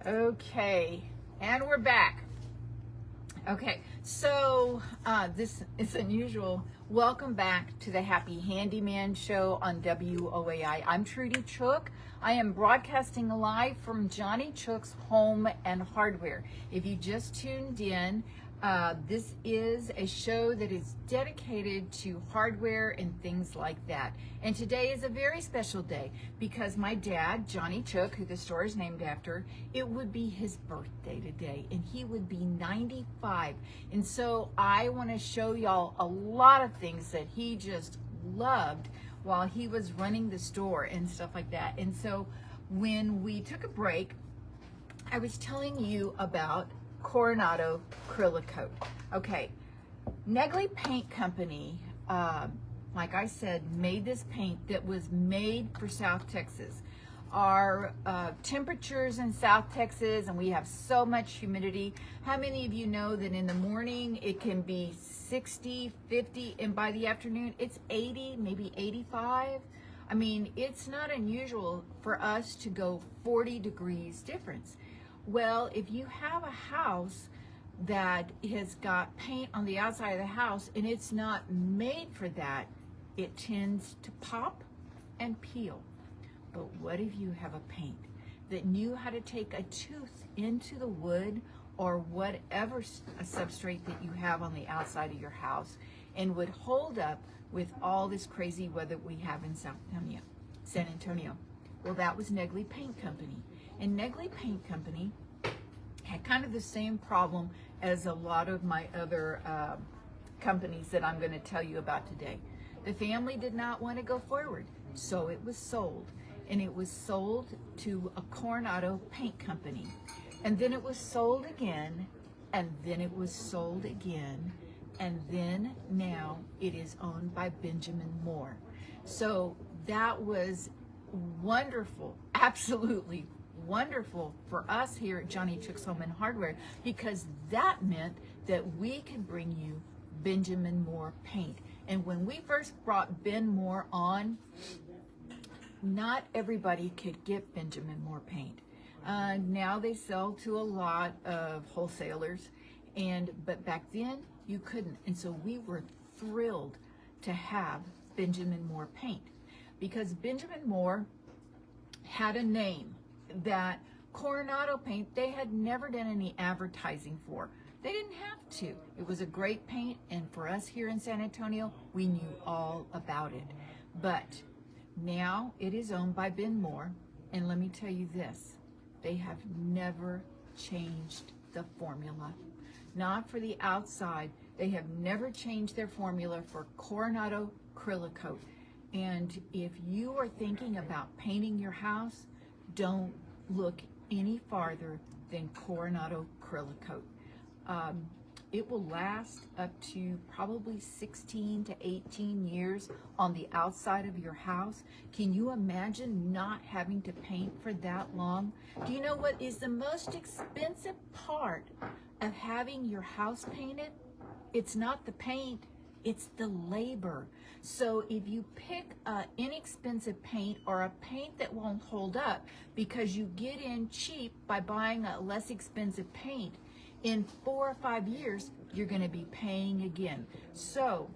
Okay, and we're back. Okay, so this is unusual. Welcome back to the Happy Handyman Show on WOAI. I'm Trudy Chook. I am broadcasting live from Johnny Chook's Home and Hardware. If you just tuned in, this is a show that is dedicated to hardware and things like that. And today is a very special day because my dad, Johnny Chook, who the store is named after, it would be his birthday today and he would be 95. And so I want to show y'all a lot of things that he just loved while he was running the store and stuff like that. And so when we took a break, I was telling you about Coronado Crylicote. Okay, Negley Paint Company, like I said, made this paint that was made for South Texas. Our temperatures in South Texas, and we have so much humidity. How many of you know that in the morning it can be 60, 50, and by the afternoon it's 80, maybe 85? I mean, it's not unusual for us to go 40 degrees difference. Well, if you have a house that has got paint on the outside of the house and it's not made for that, it tends to pop and peel. But what if you have a paint that knew how to take a tooth into the wood or whatever a substrate that you have on the outside of your house and would hold up with all this crazy weather we have in San Antonio? Well, that was Negley Paint Company. And Negley Paint Company had kind of the same problem as a lot of my other companies that I'm going to tell you about today. The family did not want to go forward, so it was sold. And it was sold to a Coronado Paint Company. And then it was sold again, and then it was sold again, and then now it is owned by Benjamin Moore. So that was wonderful, absolutely wonderful for us here at Johnny Chook's Home and Hardware, because that meant that we could bring you Benjamin Moore paint. And when we first brought Ben Moore on, not everybody could get Benjamin Moore paint. Now they sell to a lot of wholesalers, but back then you couldn't. And so we were thrilled to have Benjamin Moore paint, because Benjamin Moore had a name that Coronado Paint, they had never done any advertising for. They didn't have to. It was a great paint, and for us here in San Antonio, we knew all about it. But now it is owned by Ben Moore, and let me tell you this, they have never changed the formula. Not for the outside. They have never changed their formula for Coronado Crylicote. And if you are thinking about painting your house, don't look any farther than Coronado Crylicote. It will last up to probably 16 to 18 years on the outside of your house. Can you imagine not having to paint for that long? Do you know what is the most expensive part of having your house painted? It's not the paint, it's the labor. So if you pick an inexpensive paint or a paint that won't hold up because you get in cheap by buying a less expensive paint, in 4 or 5 years, you're going to be paying again. So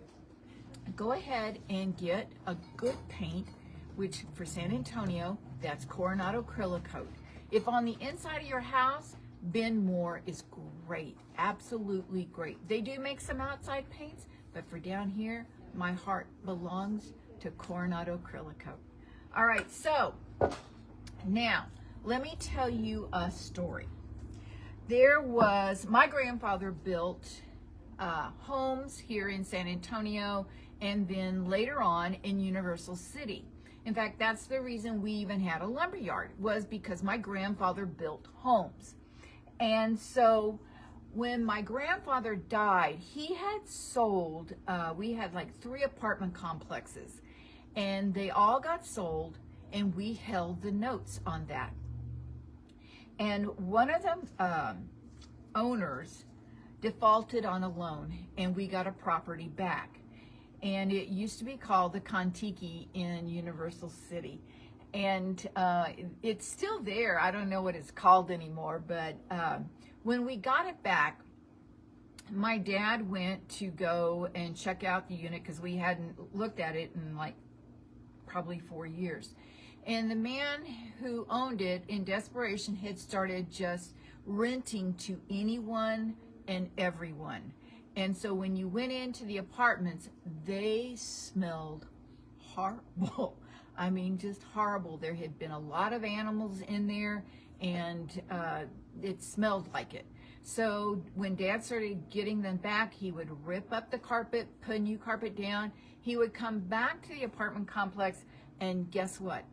go ahead and get a good paint, which for San Antonio, that's Coronado Crylicote. If on the inside of your house, Ben Moore is great, absolutely great. They do make some outside paints, but for down here, my heart belongs to Coronado Crylicote. All right, so now let me tell you a story. My grandfather built homes here in San Antonio and then later on in Universal City. In fact, that's the reason we even had a lumber yard, was because my grandfather built homes. And so when my grandfather died, he had sold, we had like 3 apartment complexes, and they all got sold, and we held the notes on that. And one of the owners defaulted on a loan, and we got a property back. And it used to be called the Contiki in Universal City. and it's still there. I don't know what it's called anymore, but when we got it back, my dad went to go and check out the unit because we hadn't looked at it in like probably 4 years. And the man who owned it, in desperation, had started just renting to anyone and everyone. And so when you went into the apartments, they smelled horrible. I mean, just horrible. There had been a lot of animals in there, and it smelled like it. So when Dad started getting them back, he would rip up the carpet, put new carpet down. He would come back to the apartment complex, and guess what?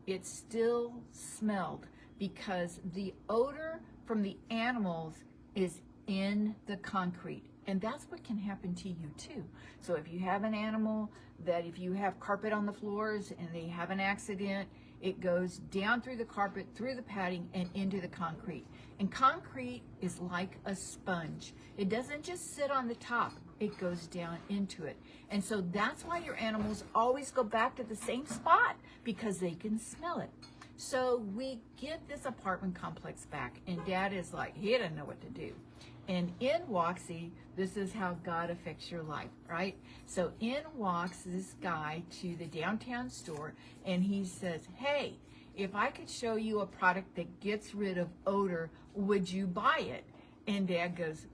It still smelled, because the odor from the animals is in the concrete. And that's what can happen to you too. So if you have an animal that, if you have carpet on the floors and they have an accident, it goes down through the carpet, through the padding, and into the concrete. And concrete is like a sponge. It doesn't just sit on the top, it goes down into it. And so that's why your animals always go back to the same spot, because they can smell it. So we get this apartment complex back, and Dad is like, he didn't know what to do. And in walks, this is how God affects your life, right? So in walks this guy to the downtown store, and he says, hey, if I could show you a product that gets rid of odor, would you buy it? And Dad goes,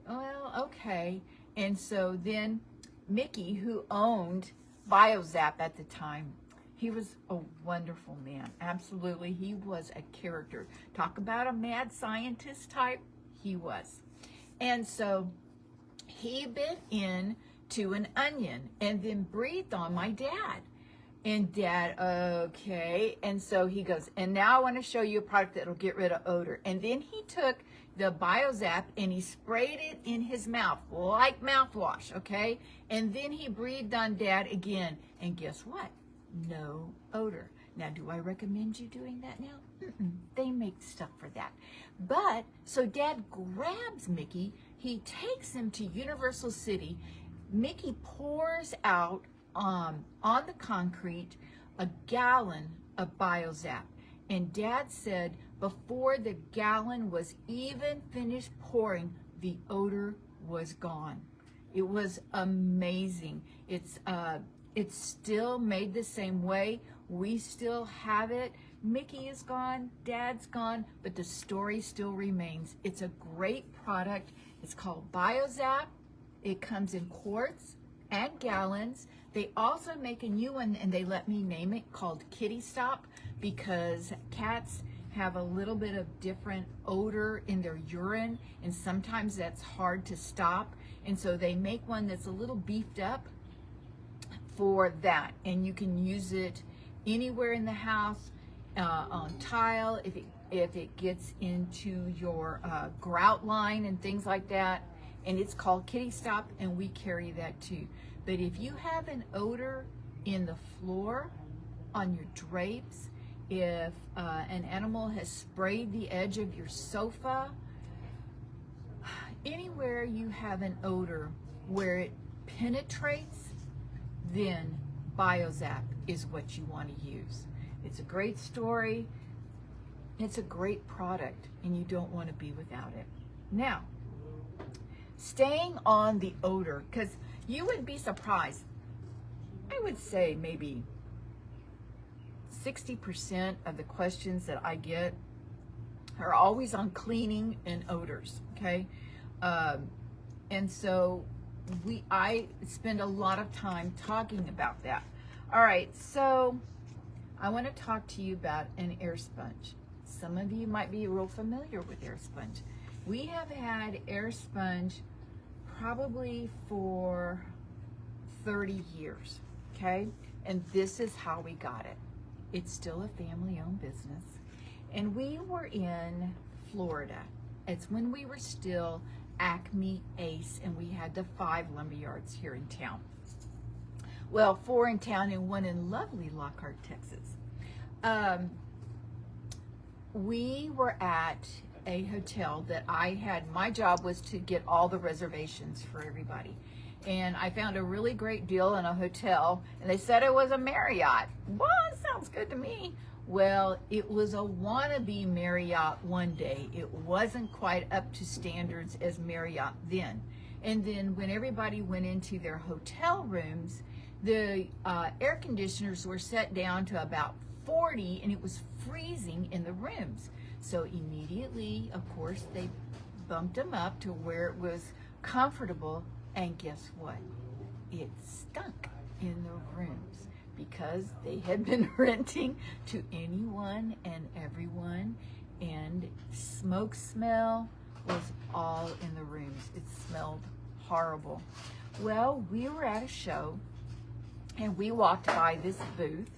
well, okay. And so then Mickey, who owned BioZap at the time, he was a wonderful man. Absolutely. He was a character. Talk about a mad scientist type. He was. And so he bit into an onion and then breathed on my dad. And Dad, okay. And so he goes, and now I want to show you a product that'll get rid of odor. And then he took the BioZap and he sprayed it in his mouth like mouthwash, okay? And then he breathed on Dad again. And guess what? No odor. Now, do I recommend you doing that now? They make stuff for that. But, so Dad grabs Mickey. He takes him to Universal City. Mickey pours out on the concrete a gallon of BioZap. And Dad said before the gallon was even finished pouring, the odor was gone. It was amazing. It's still made the same way. We still have it. Mickey is gone, Dad's gone, but the story still remains. It's a great product. It's called BioZap. It comes in quarts and gallons. They also make a new one, and they let me name it, called Kitty Stop, because cats have a little bit of different odor in their urine, and sometimes that's hard to stop. And so they make one that's a little beefed up for that, and you can use it anywhere in the house, on tile, if it gets into your grout line and things like that. And it's called Kitty Stop, and we carry that too. But if you have an odor in the floor, on your drapes, if an animal has sprayed the edge of your sofa, anywhere you have an odor where it penetrates, then BioZap is what you want to use. It's a great story. It's a great product, and you don't want to be without it. Now, staying on the odor, because you would be surprised. I would say maybe 60% of the questions that I get are always on cleaning and odors, okay? And so I spend a lot of time talking about that. All right, so I want to talk to you about an air sponge. Some of you might be real familiar with air sponge. We have had air sponge probably for 30 years, okay? And this is how we got it. It's still a family-owned business. And we were in Florida. It's when we were still Acme Ace, and we had the 5 lumberyards here in town. Well, 4 in town and 1 in lovely Lockhart, Texas. We were at a hotel that I had, my job was to get all the reservations for everybody. And I found a really great deal in a hotel, and they said it was a Marriott. Well, it sounds good to me. Well, it was a wannabe Marriott one day. It wasn't quite up to standards as Marriott then. And then when everybody went into their hotel rooms, the air conditioners were set down to about 40, and it was freezing in the rooms. So immediately, of course, they bumped them up to where it was comfortable, and guess what? It stunk in the rooms because they had been renting to anyone and everyone, and smoke smell was all in the rooms. It smelled horrible. Well, we were at a show, and we walked by this booth,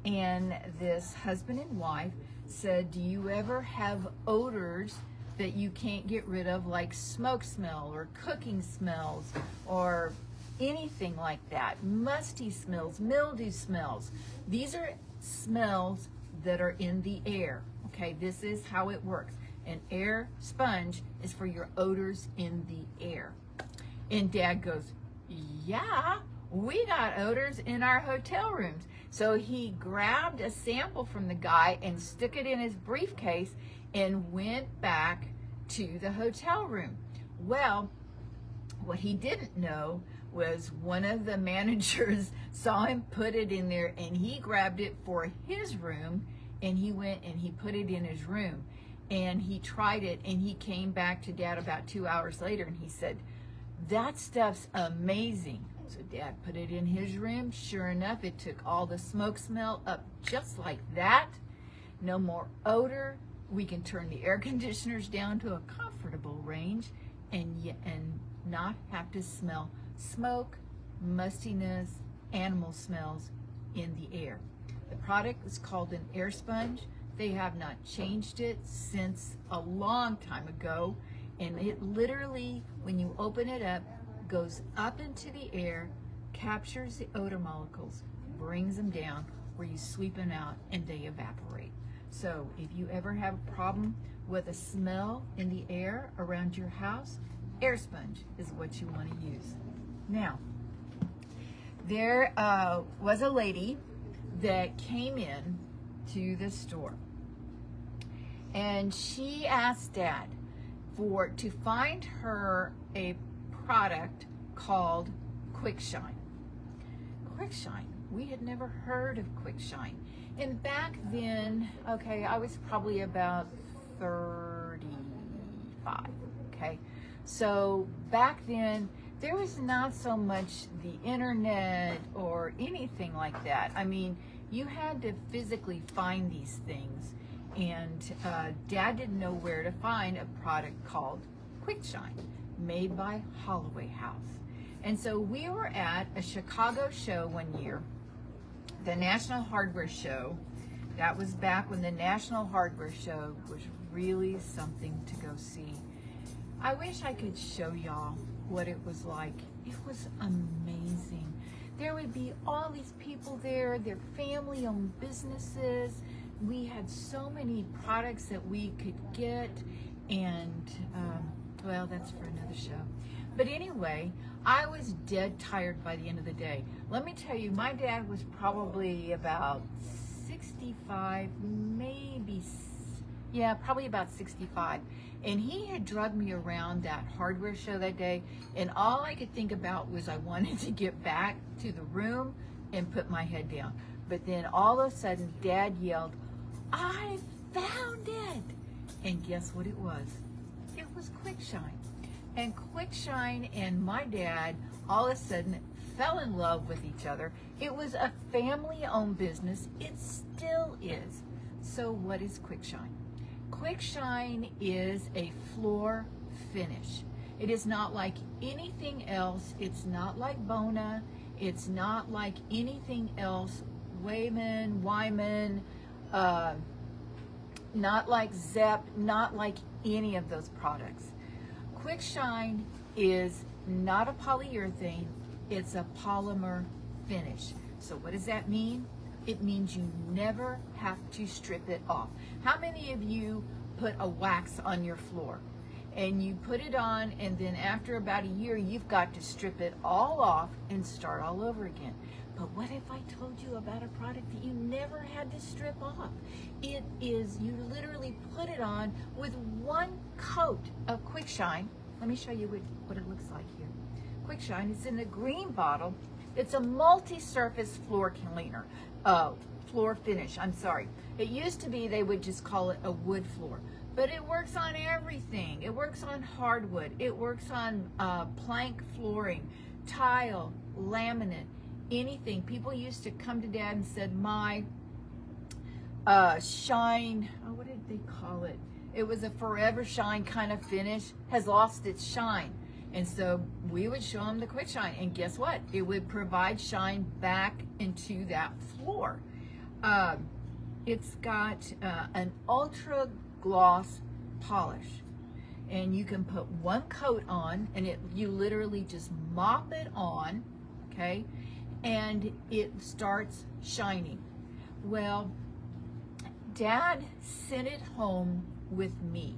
and this husband and wife said, do you ever have odors that you can't get rid of, like smoke smell or cooking smells or anything like that? Musty smells, mildew smells. These are smells that are in the air. Okay, this is how it works. An air sponge is for your odors in the air. And Dad goes, yeah, we got odors in our hotel rooms. So he grabbed a sample from the guy and stuck it in his briefcase and went back to the hotel room. Well, what he didn't know was one of the managers saw him put it in there, and he grabbed it for his room, and he went and he put it in his room, and he tried it, and he came back to Dad about 2 hours later, and he said, that stuff's amazing. So Dad put it in his room. Sure enough, it took all the smoke smell up just like that. No more odor. We can turn the air conditioners down to a comfortable range and not have to smell smoke, mustiness, animal smells in the air. The product is called an air sponge. They have not changed it since a long time ago, and it literally, when you open it up, goes up into the air, captures the odor molecules, brings them down where you sweep them out, and they evaporate. So if you ever have a problem with a smell in the air around your house, air sponge is what you want to use. Now, there was a lady that came in to the store, and she asked Dad to find her a product called Quick Shine. Quick Shine. We had never heard of Quick Shine. And back then, okay, I was probably about 35, okay? So back then, there was not so much the internet or anything like that. I mean, you had to physically find these things, and Dad didn't know where to find a product called Quick Shine, made by Holloway House. And so we were at a Chicago show one year, the National Hardware Show. That was back when the National Hardware Show was really something to go see. I wish I could show y'all what it was like. It was amazing. There would be all these people there, their family-owned businesses. We had so many products that we could get, and well, that's for another show. But anyway, I was dead tired by the end of the day. Let me tell you, my dad was probably about 65, probably about 65. And he had drugged me around that hardware show that day, and all I could think about was I wanted to get back to the room and put my head down. But then all of a sudden, Dad yelled, I found it! And guess what it was? It was Quick Shine. And Quick Shine and my dad all of a sudden fell in love with each other. It was a family-owned business. It still is. So what is Quick Shine? Quick Shine is a floor finish. It is not like anything else. It's not like Bona. It's not like anything else. Wyman, not like Zepp, not like any of those products. Quick Shine is not a polyurethane, it's a polymer finish. So what does that mean? It means you never have to strip it off. How many of you put a wax on your floor? and you put it on, and then after about a year, you've got to strip it all off and start all over again. But what if I told you about a product that you never had to strip off? It is, you literally put it on with one coat of Quick Shine. Let me show you what it looks like here. Quick Shine is in the green bottle. It's a multi-surface floor cleaner, floor finish, I'm sorry. It used to be they would just call it a wood floor, but it works on everything. It works on hardwood. It works on plank flooring, tile, laminate, anything. People used to come to Dad and said, my shine, oh, what did they call it? It was a forever shine kind of finish, has lost its shine. And so we would show them the Quick Shine, and guess what? It would provide shine back into that floor. It's got an ultra gloss polish, and you can put one coat on, and you literally just mop it on, okay, and it starts shining. Well, Dad sent it home with me.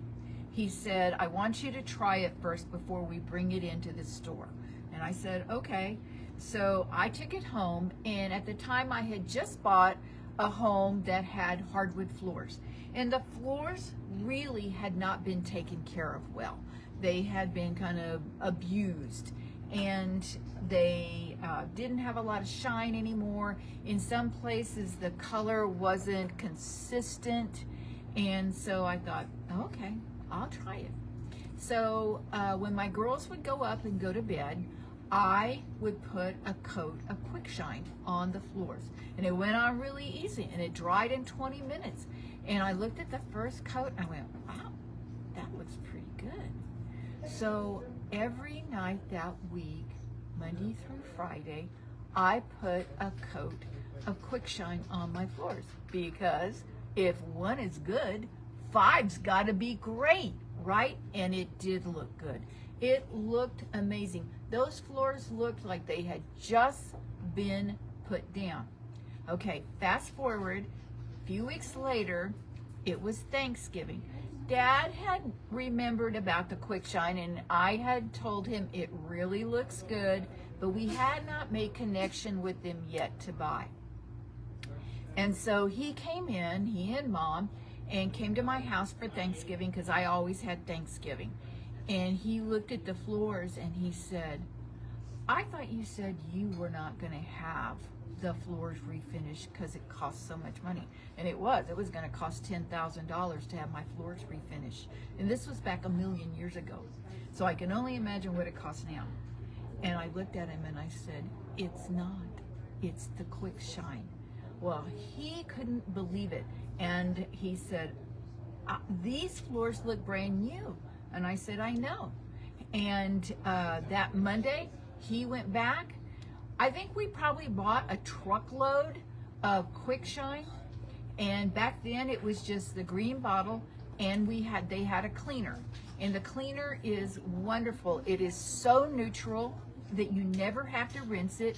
He said, I want you to try it first before we bring it into the store. And I said, okay. So I took it home, and at the time I had just bought a home that had hardwood floors. And the floors really had not been taken care of well. They had been kind of abused, and they didn't have a lot of shine anymore. In some places the color wasn't consistent, and so I thought, okay, I'll try it. So when my girls would go up and go to bed, I would put a coat of Quick Shine on the floors, and it went on really easy, and it dried in 20 minutes. And I looked at the first coat and I went, wow, that looks pretty good. So every night that week, Monday through Friday, I put a coat of Quick Shine on my floors, because if one is good, five's got to be great, right? And it did look good. It looked amazing. Those floors looked like they had just been put down. Okay, fast forward, a few weeks later, it was Thanksgiving. Dad had remembered about the Quick Shine, and I had told him it really looks good, but we had not made connection with them yet to buy. And so he came in, he and Mom, and came to my house for Thanksgiving, because I always had Thanksgiving. And he looked at the floors and he said, I thought you said you were not going to have the floors refinished because it costs so much money. And it was going to cost $10,000 to have my floors refinished. And this was back a million years ago. So I can only imagine what it costs now. And I looked at him and I said, it's not, it's the Quick Shine. Well, he couldn't believe it. And he said, these floors look brand new. And I said, I know. And that Monday, he went back. I think we probably bought a truckload of Quick Shine. And back then it was just the green bottle, and they had a cleaner. And the cleaner is wonderful. It is so neutral that you never have to rinse it.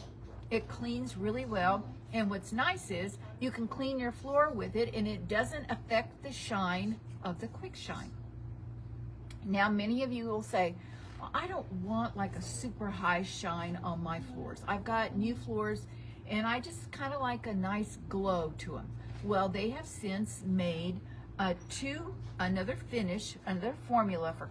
It cleans really well. And what's nice is you can clean your floor with it, and it doesn't affect the shine of the Quick Shine. Now, many of you will say, well, I don't want like a super high shine on my floors. I've got new floors, and I just kind of like a nice glow to them. Well, they have since made another finish, another formula for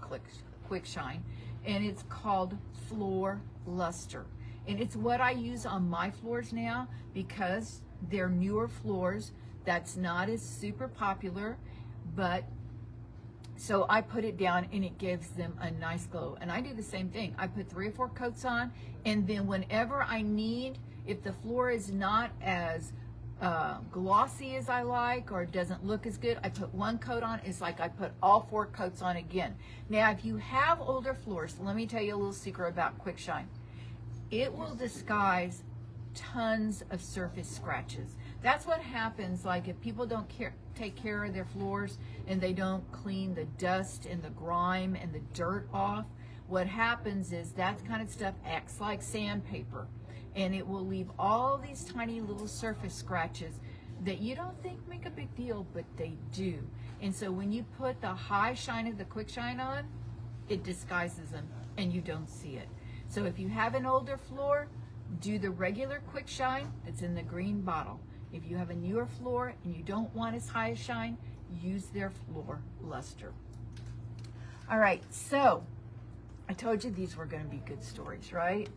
Quick Shine, and it's called Floor Luster. And it's what I use on my floors now, because they're newer floors. That's not as super popular, but so I put it down and it gives them a nice glow. And I do the same thing. I put 3 or 4 coats on, and then whenever I need, if the floor is not as glossy as I like, or doesn't look as good, I put 1 coat on. It's like I put all 4 coats on again. Now, if you have older floors, let me tell you a little secret about Quick Shine. It will disguise tons of surface scratches. That's what happens, like if people don't take care of their floors and they don't clean the dust and the grime and the dirt off, what happens is that kind of stuff acts like sandpaper, and it will leave all these tiny little surface scratches that you don't think make a big deal, but they do. And so when you put the high shine of the Quick Shine on, it disguises them and you don't see it. So if you have an older floor, do the regular quick shine that's in the green bottle. If you have a newer floor and you don't want as high a shine, use their floor luster. All right, so I told you these were going to be good stories, right?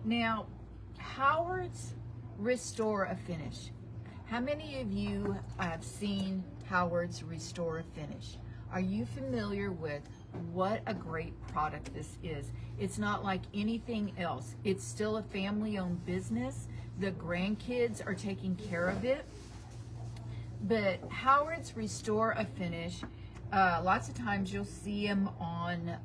Now, Howard's Restore a Finish. How many of you have seen Howard's Restore a Finish? Are you familiar with what a great product this is? It's not like anything else. It's still a family-owned business. The grandkids are taking care of it. But Howard's Restore a Finish, lots of times you'll see them on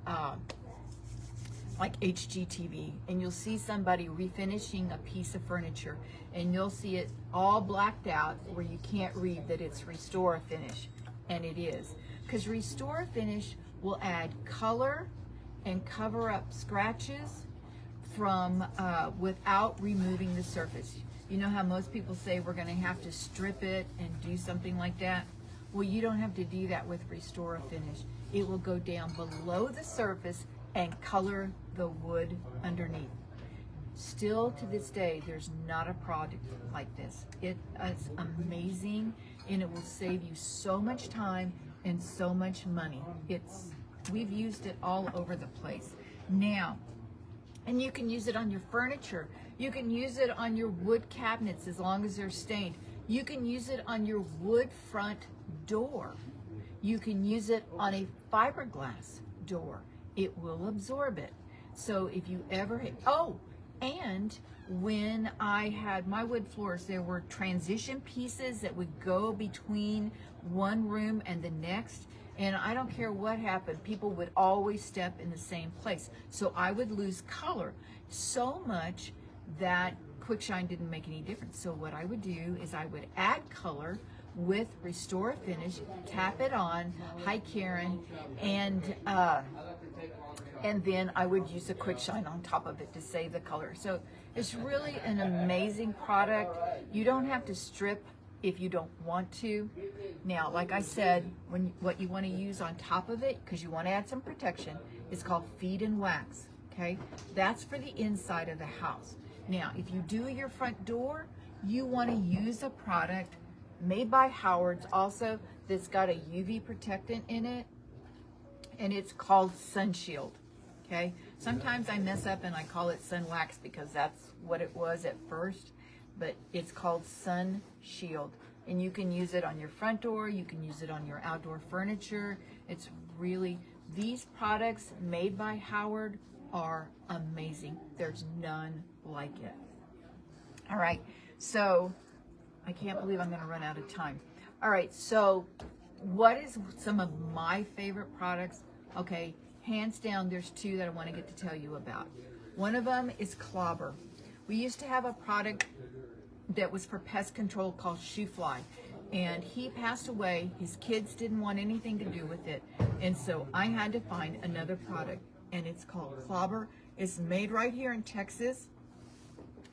like HGTV, and you'll see somebody refinishing a piece of furniture, and you'll see it all blacked out where you can't read that it's Restore a Finish, and it is. Because Restore a Finish will add color and cover up scratches from without removing the surface. You know how most people say we're going to have to strip it and do something like that? Well, you don't have to do that with Restore a Finish. It will go down below the surface and color the wood underneath. Still to this day, there's not a product like this. It is amazing, and it will save you so much time and so much money. We've used it all over the place. Now, and you can use it on your furniture. You can use it on your wood cabinets as long as they're stained. You can use it on your wood front door. You can use it on a fiberglass door. It will absorb it. So if you ever, and when I had my wood floors, there were transition pieces that would go between one room and the next. And I don't care what happened, people would always step in the same place. So I would lose color so much that quick shine didn't make any difference. So what I would do is I would add color with Restore a Finish, tap it on, hi Karen, and then I would use a quick shine on top of it to save the color. So it's really an amazing product. You don't have to strip if you don't want to. Now, like I said, what you want to use on top of it, because you want to add some protection, is called Feed and Wax, okay? That's for the inside of the house. Now, if you do your front door, you want to use a product made by Howard's also that's got a UV protectant in it, and it's called Sun Shield, okay? Sometimes I mess up and I call it Sun Wax because that's what it was at first, but it's called Sun Shield. And you can use it on your front door, you can use it on your outdoor furniture. It's really, these products made by Howard are amazing. There's none like it. All right, so I can't believe I'm gonna run out of time. All right, so what is some of my favorite products? Okay, hands down, there's two that I wanna get to tell you about. One of them is Clobber. We used to have a product that was for pest control called Shoe Fly, and he passed away. His kids didn't want anything to do with it, and so I had to find another product, and it's called Clobber. It's made right here in Texas,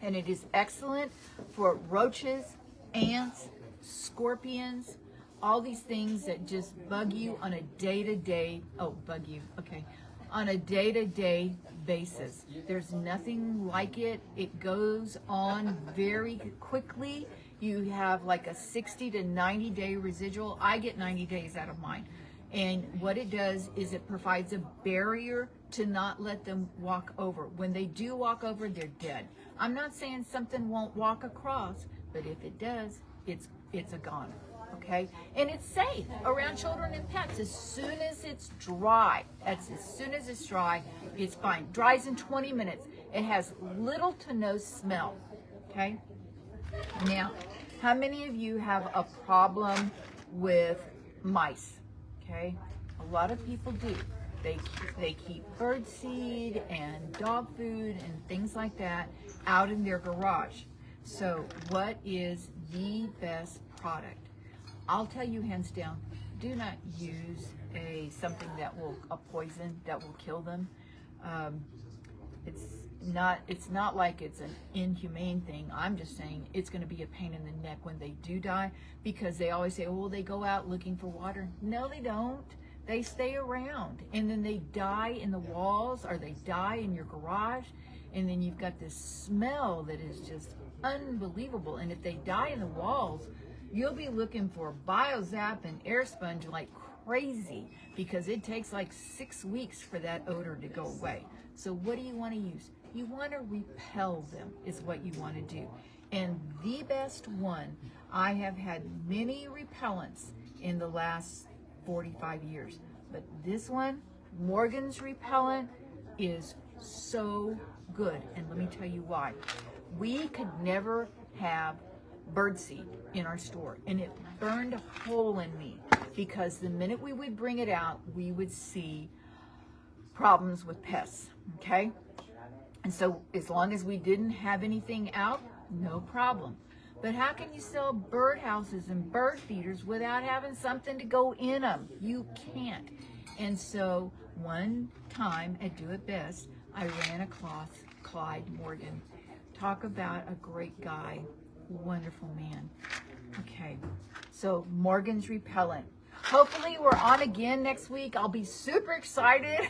and it is excellent for roaches, ants, scorpions, all these things that just bug you on a day-to-day, on a day-to-day basis. There's nothing like it. It goes on very quickly. You have like a 60 to 90 day residual. I get 90 days out of mine. And what it does is it provides a barrier to not let them walk over. When they do walk over, they're dead. I'm not saying something won't walk across, but if it does, it's a goner. Okay, and it's safe around children and pets. As soon as it's dry, as soon as it's dry, it's fine. Dries in 20 minutes. It has little to no smell. Okay. Now, how many of you have a problem with mice? Okay, a lot of people do. They keep bird seed and dog food and things like that out in their garage. So, what is the best product? I'll tell you hands down, do not use something that will, a poison that will kill them. It's not like it's an inhumane thing. I'm just saying it's going to be a pain in the neck when they do die, because they always say, oh, they go out looking for water. No, they don't. they stay around, and then they die in the walls, or they die in your garage, and then you've got this smell that is just unbelievable. And if they die in the walls, you'll be looking for Biozap and air sponge like crazy, because it takes like 6 weeks for that odor to go away. So what do you want to use? You want to repel them is what you want to do. And the best one, I have had many repellents in the last 45 years, but this one, Morgan's repellent, is so good. And let me tell you why. We could never have birdseed in our store, and it burned a hole in me, because the minute we would bring it out, we would see problems with pests, okay? And so as long as we didn't have anything out, no problem. But how can you sell birdhouses and bird feeders without having something to go in them? You can't. And so one time at Do It Best, I ran across Clyde Morgan. Talk about a great guy, wonderful man. Okay, so Morgan's repellent. Hopefully we're on again next week. I'll be super excited.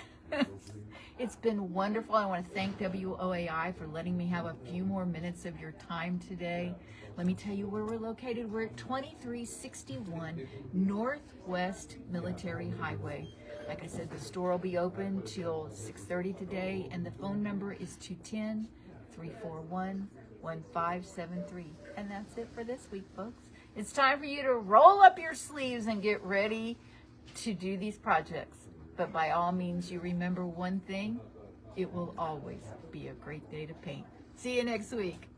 It's been wonderful. I want to thank WOAI for letting me have a few more minutes of your time today. Let me tell you where we're located. We're at 2361 Northwest Military Highway. Like I said, the store will be open till 6:30 today, and the phone number is 210-341-1573. And that's it for this week, folks. It's time for you to roll up your sleeves and get ready to do these projects. But by all means, you remember one thing: it will always be a great day to paint. See you next week.